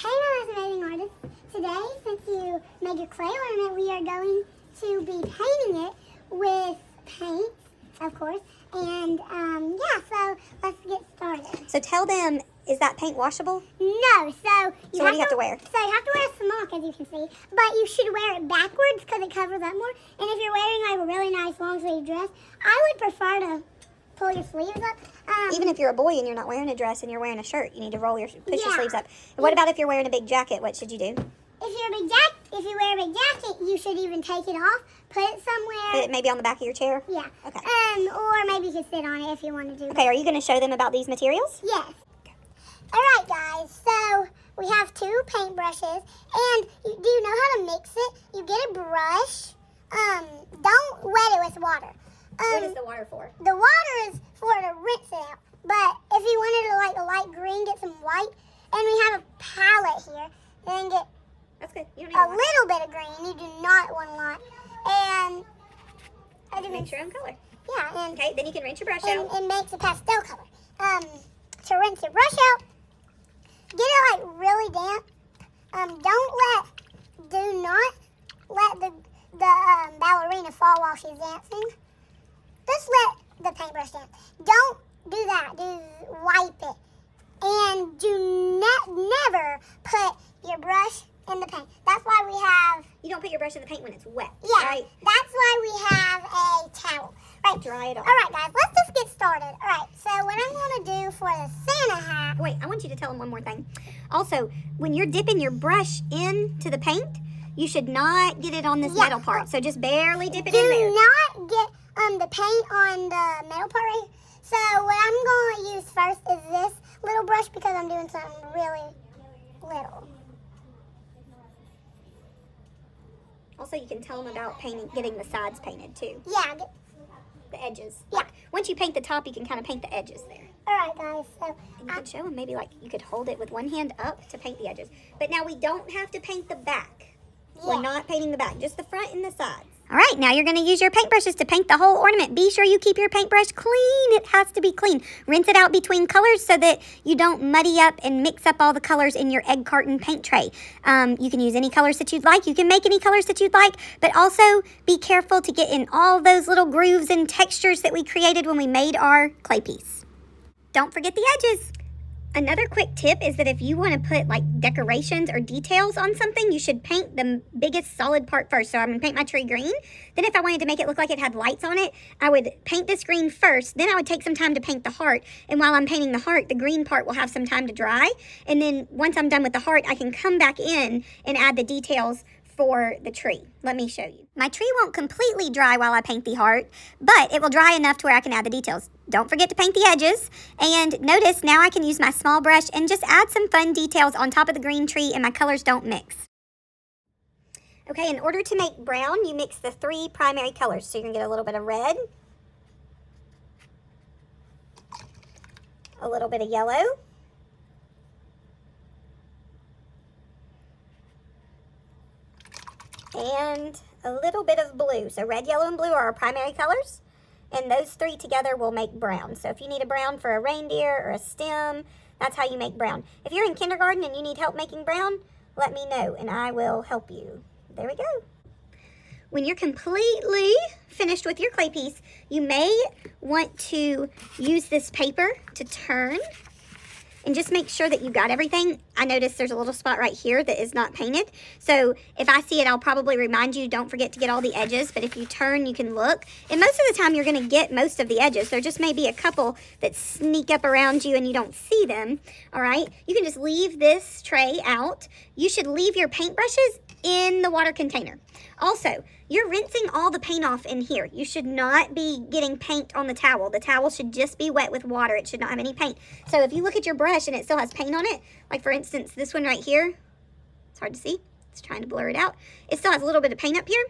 Hey my amazing artists. Today, since you made your clay ornament, we are going to be painting it with paint, of course. And yeah, so let's get started. So tell them, is that paint washable? No, so what do you have to wear? So you have to wear a smock, as you can see, but you should wear it backwards because it covers up more. And if you're wearing like a really nice long sleeve dress, I would prefer to pull your sleeves up. Even if you're a boy and you're not wearing a dress and you're wearing a shirt, you need to push your sleeves up. And what Yeah. about if you're wearing a big jacket? What should you do? If you wear a big jacket, you should even take it off, put it somewhere. Put it maybe on the back of your chair? Yeah. Okay. Or maybe you could sit on it if you want to do that. Okay, are you going to show them about these materials? Yes. All right, guys. So we have two paint brushes, and do you know how to mix it? You get a brush. Don't wet it with water. What is the water for? The water is for to rinse it out. But if you wanted to like a light green, get some white. And we have a palette here. And get That's good. You don't a need little bit of green. You do not want a lot. And Make your own color. yeah, and Okay, then you can rinse your brush out. it makes a pastel color. To rinse your brush out, get it like really damp. Do not let the ballerina fall while she's dancing. Just let the paintbrush dance. Don't do that. Do wipe it. And do never put your brush in the paint. That's why we have... You don't put your brush in the paint when it's wet, Yeah, right? that's why we have a towel. Right. Dry it off. All right, guys, let's just get started. All right, so what I'm going to do for the Santa hat... Wait, I want you to tell them one more thing. Also, when you're dipping your brush into the paint, you should not get it on this metal part. So just barely dip it in there. Do not get the paint on the metal part right here. So what I'm going to use first is this little brush because I'm doing something really little. Also, you can tell them about getting the sides painted too. Yeah. The edges. Yeah. Like, once you paint the top, you can kind of paint the edges there. All right, guys. So And you can show them maybe like you could hold it with one hand up to paint the edges. But now we don't have to paint the back. We're not painting the back, just the front and the sides. All right, now you're going to use your paintbrushes to paint the whole ornament. Be sure you keep your paintbrush clean. It has to be clean. Rinse it out between colors so that you don't muddy up and mix up all the colors in your egg carton paint tray. You can use any colors that you'd like. You can make any colors that you'd like, but also be careful to get in all those little grooves and textures that we created when we made our clay piece. Don't forget the edges. Another quick tip is that if you want to put like decorations or details on something, you should paint the biggest solid part first. So I'm going to paint my tree green. Then if I wanted to make it look like it had lights on it, I would paint this green first. Then I would take some time to paint the heart. And while I'm painting the heart, the green part will have some time to dry. And then once I'm done with the heart, I can come back in and add the details for the tree. Let me show you. My tree won't completely dry while I paint the heart, but it will dry enough to where I can add the details. Don't forget to paint the edges. And notice now I can use my small brush and just add some fun details on top of the green tree and my colors don't mix. Okay, in order to make brown, you mix the three primary colors. So you're gonna get a little bit of red, a little bit of yellow, and a little bit of blue. So red, yellow, and blue are our primary colors, and those three together will make brown. So if you need a brown for a reindeer or a stem, that's how you make brown. If you're in kindergarten and you need help making brown, let me know and I will help you. There we go. When you're completely finished with your clay piece, you may want to use this paper to turn and just make sure that you got everything. I noticed there's a little spot right here that is not painted. So if I see it, I'll probably remind you, don't forget to get all the edges. But if you turn, you can look. And most of the time, you're gonna get most of the edges. There just may be a couple that sneak up around you and you don't see them, all right? You can just leave this tray out. You should leave your paintbrushes in the water container. Also, you're rinsing all the paint off in here. You should not be getting paint on the towel. The towel should just be wet with water. It should not have any paint. So if you look at your brush and it still has paint on it, like for instance, this one right here, it's hard to see. It's trying to blur it out. It still has a little bit of paint up here.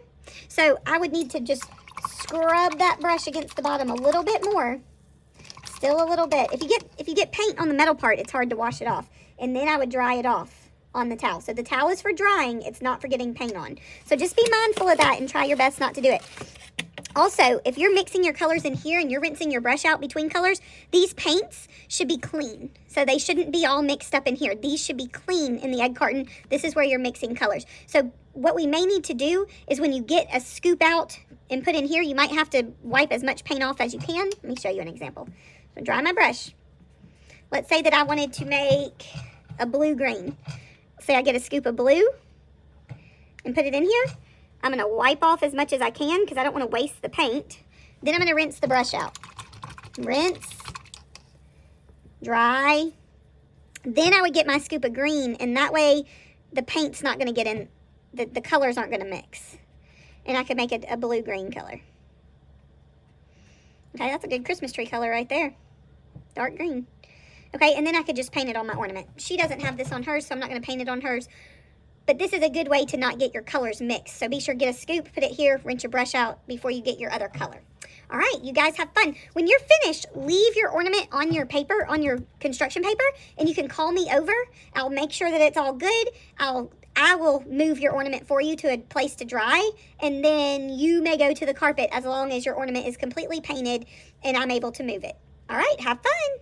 So I would need to just scrub that brush against the bottom a little bit more. Still a little bit. If you get paint on the metal part, it's hard to wash it off. And then I would dry it off on the towel. So the towel is for drying. It's not for getting paint on. So just be mindful of that and try your best not to do it. Also, if you're mixing your colors in here and you're rinsing your brush out between colors, these paints should be clean. So they shouldn't be all mixed up in here. These should be clean in the egg carton. This is where you're mixing colors. So what we may need to do is when you get a scoop out and put in here, you might have to wipe as much paint off as you can. Let me show you an example. So dry my brush. Let's say that I wanted to make a blue-green. Say I get a scoop of blue and put it in here. I'm going to wipe off as much as I can because I don't want to waste the paint. Then I'm going to rinse the brush out. Rinse. Dry. Then I would get my scoop of green, and that way the paint's not going to get in, the colors aren't going to mix. And I could make it a blue-green color. Okay, that's a good Christmas tree color right there. Dark green. Okay, and then I could just paint it on my ornament. She doesn't have this on hers, so I'm not going to paint it on hers. But this is a good way to not get your colors mixed. So be sure to get a scoop, put it here, rinse your brush out before you get your other color. All right, you guys have fun. When you're finished, leave your ornament on your paper, on your construction paper, and you can call me over. I'll make sure that it's all good. I will move your ornament for you to a place to dry, and then you may go to the carpet as long as your ornament is completely painted and I'm able to move it. All right, have fun.